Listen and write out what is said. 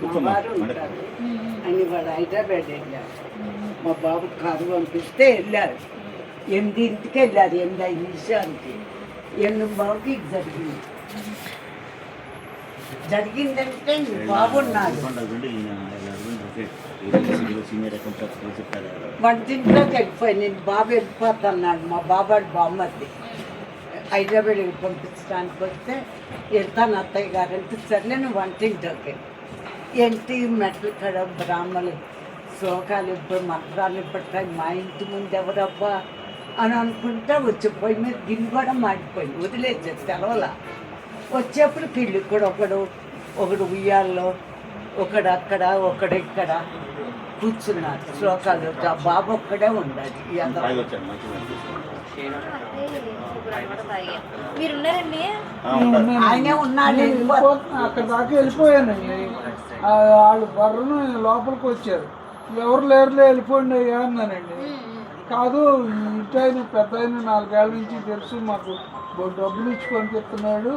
మా వారు ఉంటారు అని వాడు హైదరాబాద్ వెళ్ళారు. మా బాబు కారు పంపిస్తే వెళ్ళారు. 8ంటికి వెళ్ళారు, 8:05 8:00కి జరిగింది. జరిగిందంటే బాగున్నాడు. వంటింట్లోకి వెళ్ళిపోయి నేను బాబు వెళ్ళిపోతున్నాడు. మా బాబాడు బామ్మది హైదరాబాద్ పంపించడానికి వస్తే వెళ్తాను అత్తయ్య గారు అంటే సర్లే నువ్వు వంటింట్లోకి ఏంటి మెట్లు కడ బ్రాహ్మలు శోకాలు ఇప్పుడు మంత్రాలు ఇప్పటికాయ మా ఇంటి ముందు ఎవరబ్బా అని అనుకుంటా వచ్చే పొయ్యి మీద గిన్నె కూడా మాడిపోయింది. వదిలేసేది తెలవల. వచ్చేప్పుడు పిల్లి కూడా ఒకడు ఉయ్యాల్లో, ఒకడు అక్కడ, ఒకడు ఇక్కడ కూర్చున్నారు. శ్లోకాలు ఆ బాబు ఒక్కడే ఉండాలి. ఆయనే ఉన్నాడు. అక్కడ దాకా వెళ్ళిపోయానండి. వాళ్ళు బర్రను లోపలికి వచ్చారు. ఎవరు లేరులే వెళ్ళిపోండి అయ్యా అన్నానండి. కాదు ఇంటి ఆయన పెద్ద ఆయన 4 ఏళ్ళ నుంచి తెలుసు, మాకు డబ్బులు ఇచ్చి పంపిస్తున్నాడు,